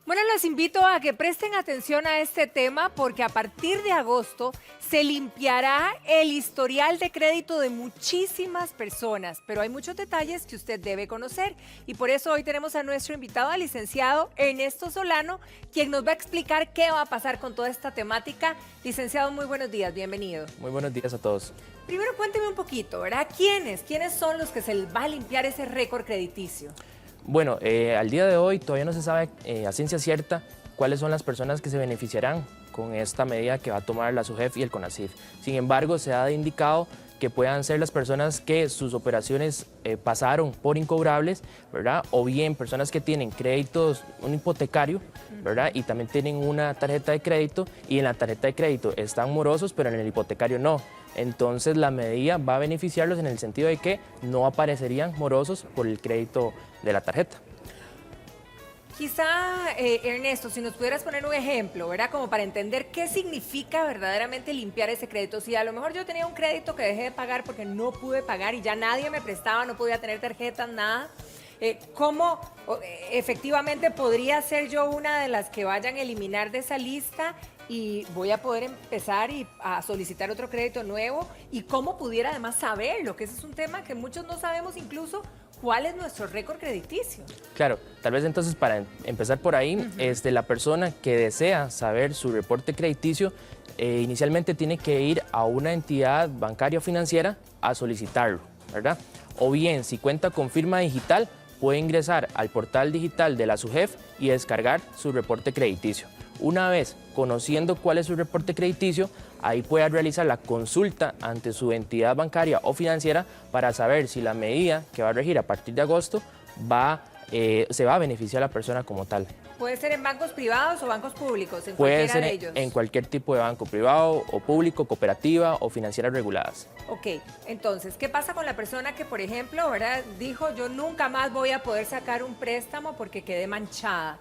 Bueno, los invito a que presten atención a este tema porque a partir de agosto se limpiará el historial de crédito de muchísimas personas, pero hay muchos detalles que usted debe conocer y por eso hoy tenemos a nuestro invitado, al licenciado Ernesto Solano, quien nos va a explicar qué va a pasar con toda esta temática. Licenciado, muy buenos días, bienvenido. Muy buenos días a todos. Primero cuénteme un poquito, ¿verdad? ¿Quiénes son los que se les va a limpiar ese récord crediticio? Bueno, al día de hoy todavía no se sabe a ciencia cierta cuáles son las personas que se beneficiarán con esta medida que va a tomar la SUGEF y el CONACYT. Sin embargo, se ha indicado que puedan ser las personas que sus operaciones pasaron por incobrables, ¿verdad? O bien personas que tienen créditos, un hipotecario, ¿verdad? Y también tienen una tarjeta de crédito y en la tarjeta de crédito están morosos, pero en el hipotecario no. Entonces la medida va a beneficiarlos en el sentido de que no aparecerían morosos por el crédito de la tarjeta. Quizá, Ernesto, si nos pudieras poner un ejemplo, ¿verdad? Como para entender qué significa verdaderamente limpiar ese crédito. Si a lo mejor yo tenía un crédito que dejé de pagar porque no pude pagar y ya nadie me prestaba, no podía tener tarjetas, nada. ¿Cómo efectivamente podría ser yo una de las que vayan a eliminar de esa lista y voy a poder empezar a solicitar otro crédito nuevo? ¿Y cómo pudiera además saberlo? Que ese es un tema que muchos no sabemos incluso cuál es nuestro récord crediticio. Claro, tal vez entonces para empezar por ahí, la persona que desea saber su reporte crediticio inicialmente tiene que ir a una entidad bancaria o financiera a solicitarlo, ¿verdad? O bien, si cuenta con firma digital, puede ingresar al portal digital de la SUGEF y descargar su reporte crediticio. Una vez conociendo cuál es su reporte crediticio, ahí puede realizar la consulta ante su entidad bancaria o financiera para saber si la medida que va a regir a partir de agosto se va a beneficiar a la persona como tal. ¿Puede ser en bancos privados o bancos públicos? ¿En Puede cualquiera ser de ellos? en cualquier tipo de banco privado o público, cooperativa o financieras reguladas. Ok, entonces, ¿qué pasa con la persona que, por ejemplo, ¿verdad? Dijo, yo nunca más voy a poder sacar un préstamo porque quedé manchada?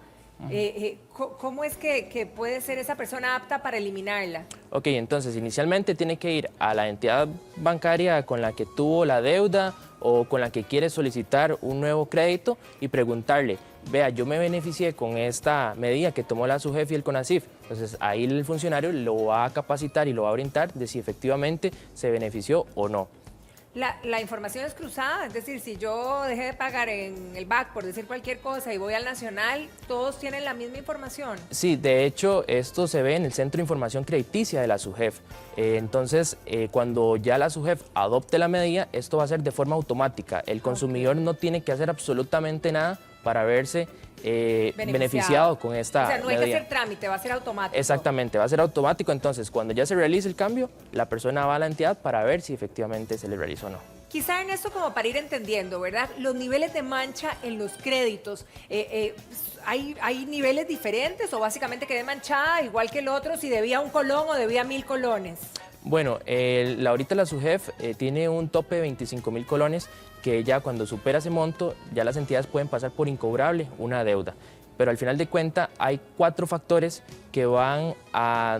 ¿Cómo es que puede ser esa persona apta para eliminarla? Ok, entonces inicialmente tiene que ir a la entidad bancaria con la que tuvo la deuda o con la que quiere solicitar un nuevo crédito y preguntarle, vea, yo me beneficié con esta medida que tomó la SUGEF y el CONACYT. Entonces ahí el funcionario lo va a capacitar y lo va a orientar de si efectivamente se benefició o no. La información es cruzada, es decir, si yo dejé de pagar en el BAC por decir cualquier cosa y voy al Nacional, ¿todos tienen la misma información? Sí, de hecho, esto se ve en el Centro de Información Crediticia de la SUGEF. Entonces, cuando ya la SUGEF adopte la medida, esto va a ser de forma automática. El consumidor no tiene que hacer absolutamente nada para verse beneficiado con esta medida. O sea, no hay que hacer trámite, va a ser automático. Exactamente, va a ser automático. Entonces, cuando ya se realice el cambio, la persona va a la entidad para ver si efectivamente se le realizó o no. Quizá en esto como para ir entendiendo, ¿verdad? Los niveles de mancha en los créditos, ¿hay niveles diferentes o básicamente quedé manchada igual que el otro si debía 1 colón o debía 1000 colones? Bueno, ahorita la SUGEF tiene un tope de 25.000 colones que ya cuando supera ese monto, ya las entidades pueden pasar por incobrable una deuda. Pero al final de cuentas hay 4 factores que van a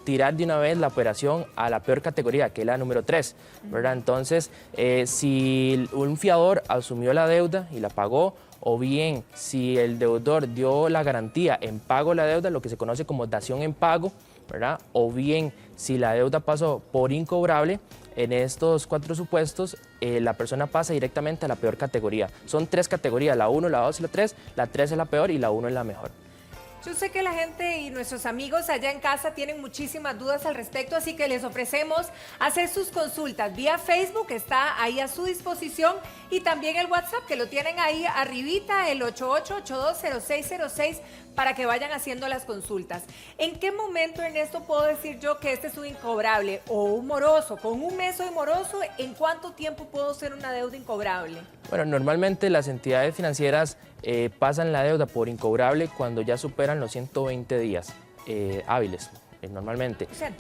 tirar de una vez la operación a la peor categoría, que es la número 3, ¿verdad? Entonces, si un fiador asumió la deuda y la pagó, o bien si el deudor dio la garantía en pago de la deuda, lo que se conoce como dación en pago, ¿verdad? O bien si la deuda pasó por incobrable, en estos 4 supuestos la persona pasa directamente a la peor categoría. Son 3 categorías, la 1, la 2 y la 3. La 3 es la peor y la 1 es la mejor. Yo sé que la gente y nuestros amigos allá en casa tienen muchísimas dudas al respecto, así que les ofrecemos hacer sus consultas vía Facebook, está ahí a su disposición, y también el WhatsApp, que lo tienen ahí arribita, el 88820606, para que vayan haciendo las consultas. ¿En qué momento, Ernesto, puedo decir yo que este es un incobrable o un moroso? Con un mes soy moroso, ¿en cuánto tiempo puedo ser una deuda incobrable? Bueno, normalmente las entidades financieras pasan la deuda por incobrable cuando ya superan los 120 días hábiles, normalmente. O sea,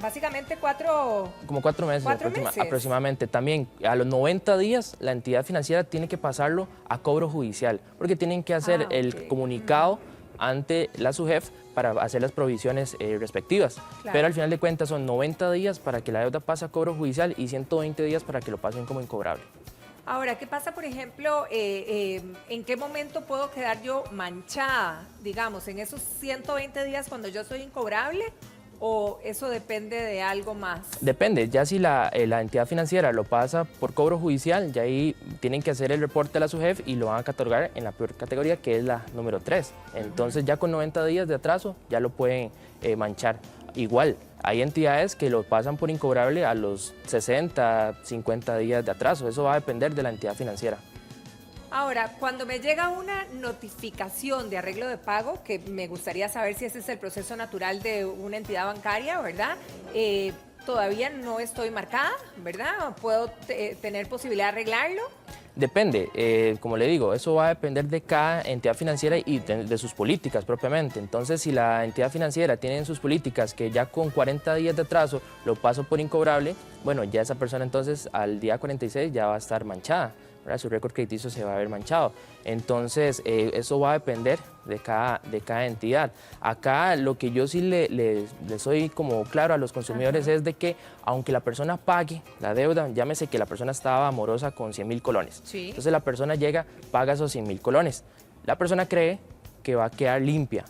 básicamente 4... Como 4 meses, aproximadamente. También a los 90 días la entidad financiera tiene que pasarlo a cobro judicial, porque tienen que hacer el comunicado ante la SUGEF para hacer las provisiones respectivas. Claro. Pero al final de cuentas son 90 días para que la deuda pase a cobro judicial y 120 días para que lo pasen como incobrable. Ahora, ¿qué pasa, por ejemplo, en qué momento puedo quedar yo manchada, digamos, en esos 120 días cuando yo soy incobrable? ¿O eso depende de algo más? Depende, ya si la entidad financiera lo pasa por cobro judicial, ya ahí tienen que hacer el reporte a la SUGEF y lo van a catalogar en la peor categoría, que es la número 3. Entonces ya con 90 días de atraso ya lo pueden manchar. Igual, hay entidades que lo pasan por incobrable a los 60, 50 días de atraso. Eso va a depender de la entidad financiera. Ahora, cuando me llega una notificación de arreglo de pago, que me gustaría saber si ese es el proceso natural de una entidad bancaria, ¿verdad? Todavía no estoy marcada, ¿verdad? ¿Puedo tener posibilidad de arreglarlo? Depende, como le digo, eso va a depender de cada entidad financiera y de sus políticas propiamente. Entonces, si la entidad financiera tiene en sus políticas que ya con 40 días de atraso lo paso por incobrable, bueno, ya esa persona entonces al día 46 ya va a estar manchada, ¿verdad? Su récord crediticio se va a ver manchado. Entonces, eso va a depender de cada entidad. Acá lo que yo sí le soy como claro a los consumidores es de que aunque la persona pague la deuda, llámese que la persona estaba morosa con 100.000 colones. Sí. Entonces la persona llega, paga esos 100.000 colones. La persona cree que va a quedar limpia,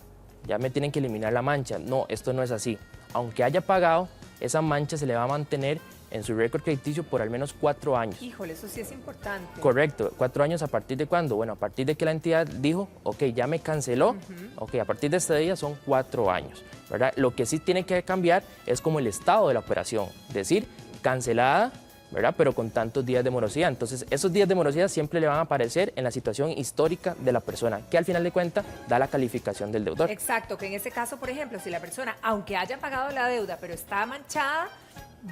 ya me tienen que eliminar la mancha. No, esto no es así. Aunque haya pagado, esa mancha se le va a mantener en su récord crediticio por al menos 4 años. Híjole, eso sí es importante. Correcto, 4 años ¿a partir de cuándo? Bueno, a partir de que la entidad dijo, ok, ya me canceló, ok, a partir de este día son 4 años, ¿verdad? Lo que sí tiene que cambiar es como el estado de la operación, es decir, cancelada, ¿verdad? Pero con tantos días de morosidad. Entonces, esos días de morosidad siempre le van a aparecer en la situación histórica de la persona, que al final de cuentas da la calificación del deudor. Exacto, que en ese caso, por ejemplo, si la persona, aunque haya pagado la deuda, pero está manchada,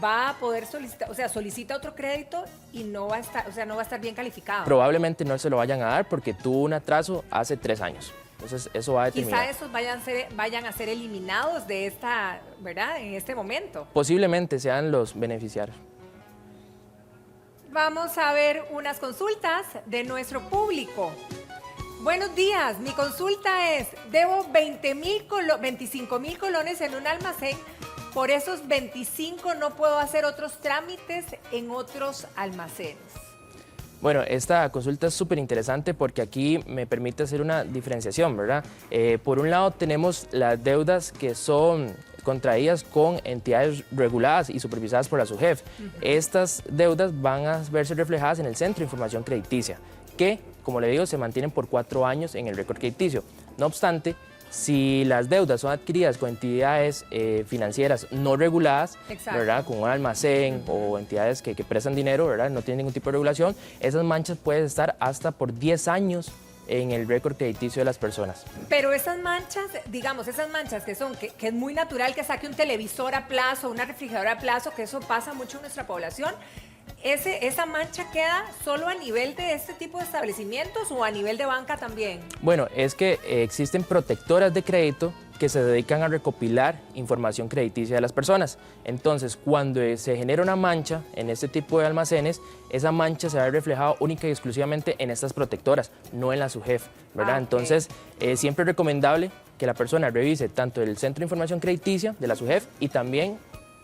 va a poder solicitar, o sea, solicita otro crédito y no va a estar, o sea, no va a estar bien calificado. Probablemente no se lo vayan a dar porque tuvo un atraso hace 3 años. Entonces, eso va a determinar. Quizá esos vayan a ser eliminados de esta, ¿verdad? En este momento. Posiblemente sean los beneficiarios. Vamos a ver unas consultas de nuestro público. Buenos días, mi consulta es, debo 25.000 colones en un almacén, por esos 25 no puedo hacer otros trámites en otros almacenes. Bueno, esta consulta es súper interesante porque aquí me permite hacer una diferenciación, ¿verdad? Por un lado tenemos las deudas que son contraídas con entidades reguladas y supervisadas por la SUGEF. Estas deudas van a verse reflejadas en el Centro de Información Crediticia, que, como le digo, se mantienen por 4 años en el récord crediticio. No obstante, si las deudas son adquiridas con entidades financieras no reguladas, ¿verdad? Con un almacén o entidades que prestan dinero, ¿verdad? No tienen ningún tipo de regulación, esas manchas pueden estar hasta por 10 años en el récord crediticio de las personas. Pero esas manchas, digamos, esas manchas que son, que es muy natural que saque un televisor a plazo, una refrigeradora a plazo, que eso pasa mucho en nuestra población, ¿esa mancha queda solo a nivel de este tipo de establecimientos o a nivel de banca también? Bueno, es que existen protectoras de crédito que se dedican a recopilar información crediticia de las personas. Entonces, cuando se genera una mancha en este tipo de almacenes, esa mancha se va a ver reflejada única y exclusivamente en estas protectoras, no en la SUGEF, ¿verdad? Okay. Entonces, siempre es recomendable que la persona revise tanto el Centro de Información Crediticia de la SUGEF y también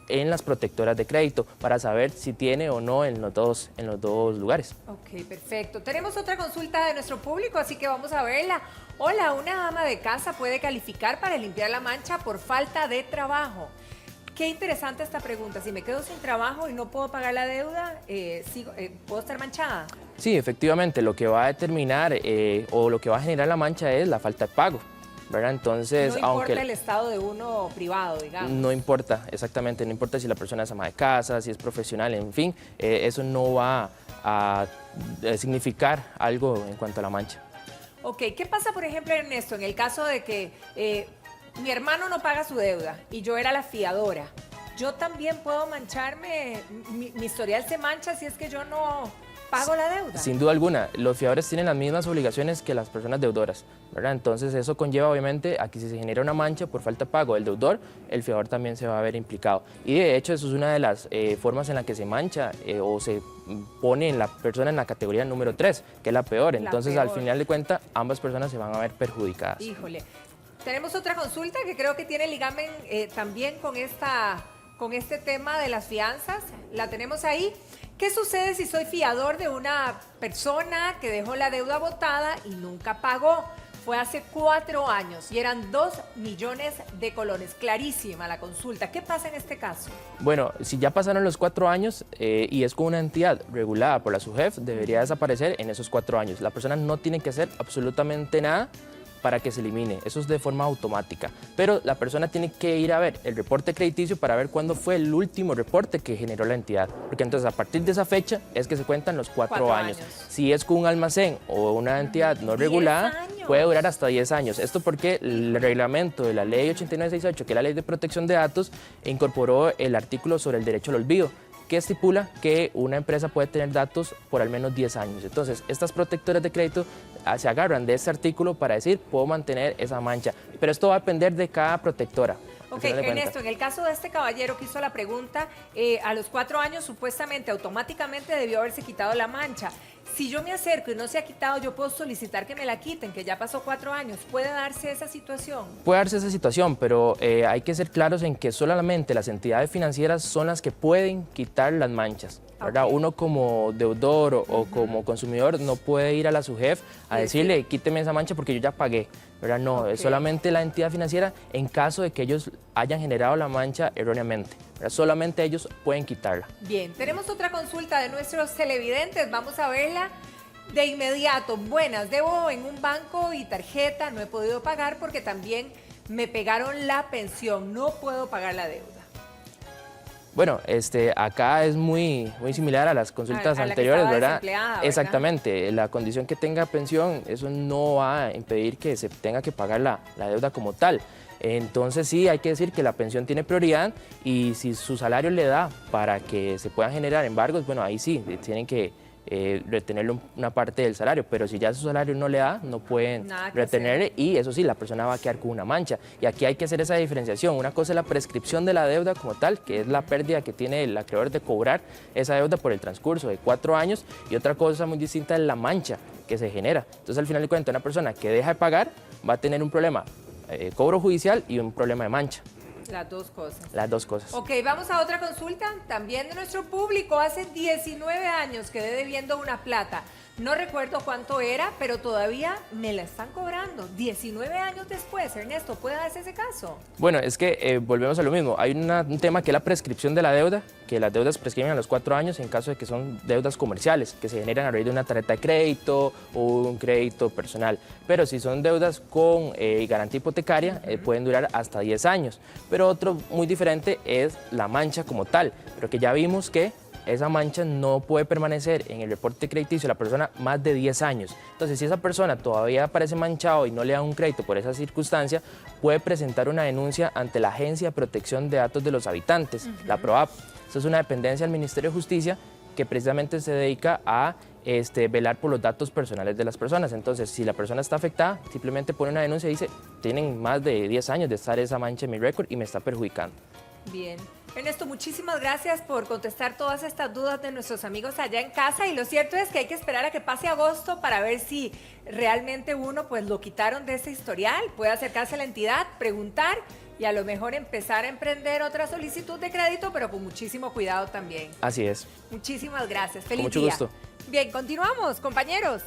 en las protectoras de crédito para saber si tiene o no en los dos lugares. Ok, perfecto. Tenemos otra consulta de nuestro público, así que vamos a verla. Hola, ¿una ama de casa puede calificar para limpiar la mancha por falta de trabajo? Qué interesante esta pregunta. Si me quedo sin trabajo y no puedo pagar la deuda, ¿puedo estar manchada? Sí, efectivamente, lo que va a determinar o lo que va a generar la mancha es la falta de pago, ¿verdad? Entonces, no importa el estado de uno privado, digamos. No importa, exactamente, no importa si la persona es ama de casa, si es profesional, en fin, eso no va a significar algo en cuanto a la mancha. Ok, ¿qué pasa, por ejemplo, Ernesto, en el caso de que mi hermano no paga su deuda y yo era la fiadora? ¿Yo también puedo mancharme? ¿Mi historial se mancha si es que yo no pago la deuda? Sin duda alguna, los fiadores tienen las mismas obligaciones que las personas deudoras, ¿verdad? Entonces eso conlleva obviamente a que si se genera una mancha por falta de pago del deudor, el fiador también se va a ver implicado. Y de hecho eso es una de las formas en la que se mancha o se pone en la persona en la categoría número 3, que es la peor. Entonces al final de cuentas ambas personas se van a ver perjudicadas. Híjole, tenemos otra consulta que creo que tiene ligamen también con este tema de las fianzas. La tenemos ahí. ¿Qué sucede si soy fiador de una persona que dejó la deuda botada y nunca pagó? Fue hace 4 años y eran 2 millones de colones. Clarísima la consulta. ¿Qué pasa en este caso? Bueno, si ya pasaron los 4 años y es con una entidad regulada por la SUGEF, debería desaparecer en esos 4 años. La persona no tiene que hacer absolutamente nada para que se elimine, eso es de forma automática, pero la persona tiene que ir a ver el reporte crediticio para ver cuándo fue el último reporte que generó la entidad, porque entonces a partir de esa fecha es que se cuentan los 4 años. Si es con un almacén o una entidad no regulada, puede durar hasta 10 años. Esto porque el reglamento de la ley 8968, que es la ley de protección de datos, incorporó el artículo sobre el derecho al olvido, que estipula que una empresa puede tener datos por al menos 10 años. Entonces, estas protectoras de crédito se agarran de este artículo para decir, puedo mantener esa mancha. Pero esto va a depender de cada protectora. Ok, Ernesto, en el caso de este caballero que hizo la pregunta, a los 4 años supuestamente, automáticamente debió haberse quitado la mancha. Si yo me acerco y no se ha quitado, yo puedo solicitar que me la quiten, que ya pasó 4 años. ¿Puede darse esa situación? Puede darse esa situación, pero hay que ser claros en que solamente las entidades financieras son las que pueden quitar las manchas, ¿verdad? Uno como deudor o como consumidor no puede ir a la SUGEF a decirle, quíteme esa mancha porque yo ya pagué, ¿verdad? No, es solamente la entidad financiera en caso de que ellos hayan generado la mancha erróneamente. Solamente ellos pueden quitarla. Bien, tenemos otra consulta de nuestros televidentes, vamos a verla de inmediato. Buenas, debo en un banco y tarjeta, no he podido pagar porque también me pegaron la pensión, no puedo pagar la deuda. Bueno, acá es muy similar a las consultas anteriores, ¿verdad? Exactamente, la condición que tenga pensión, eso no va a impedir que se tenga que pagar la deuda como tal. Entonces sí, hay que decir que la pensión tiene prioridad y si su salario le da para que se puedan generar embargos, bueno, ahí sí, tienen que retenerle una parte del salario, pero si ya su salario no le da, no pueden retenerle y eso sí, la persona va a quedar con una mancha. Y aquí hay que hacer esa diferenciación. Una cosa es la prescripción de la deuda como tal, que es la pérdida que tiene el acreedor de cobrar esa deuda por el transcurso de 4 años, y otra cosa muy distinta es la mancha que se genera. Entonces al final de cuentas, una persona que deja de pagar va a tener un problema cobro judicial y un problema de mancha. Las dos cosas. Las dos cosas. Ok, vamos a otra consulta, también de nuestro público. Hace 19 años quedé debiendo una plata. No recuerdo cuánto era, pero todavía me la están cobrando. 19 años después, Ernesto, ¿puede darse ese caso? Bueno, es que volvemos a lo mismo. Hay un tema que es la prescripción de la deuda, que las deudas prescriben a los 4 años en caso de que son deudas comerciales, que se generan a raíz de una tarjeta de crédito o un crédito personal. Pero si son deudas con garantía hipotecaria, pueden durar hasta 10 años. Pero otro muy diferente es la mancha como tal, pero que ya vimos que esa mancha no puede permanecer en el reporte crediticio de la persona más de 10 años. Entonces, si esa persona todavía aparece manchado y no le da un crédito por esa circunstancia, puede presentar una denuncia ante la Agencia de Protección de Datos de los Habitantes, la PROHAB. Esa es una dependencia del Ministerio de Justicia que precisamente se dedica a velar por los datos personales de las personas. Entonces, si la persona está afectada, simplemente pone una denuncia y dice, tienen más de 10 años de estar esa mancha en mi récord y me está perjudicando. Bien. Ernesto, muchísimas gracias por contestar todas estas dudas de nuestros amigos allá en casa, y lo cierto es que hay que esperar a que pase agosto para ver si realmente uno pues lo quitaron de ese historial, puede acercarse a la entidad, preguntar y a lo mejor empezar a emprender otra solicitud de crédito, pero con muchísimo cuidado también. Así es. Muchísimas gracias. Feliz con mucho día. Gusto. Bien, continuamos, compañeros.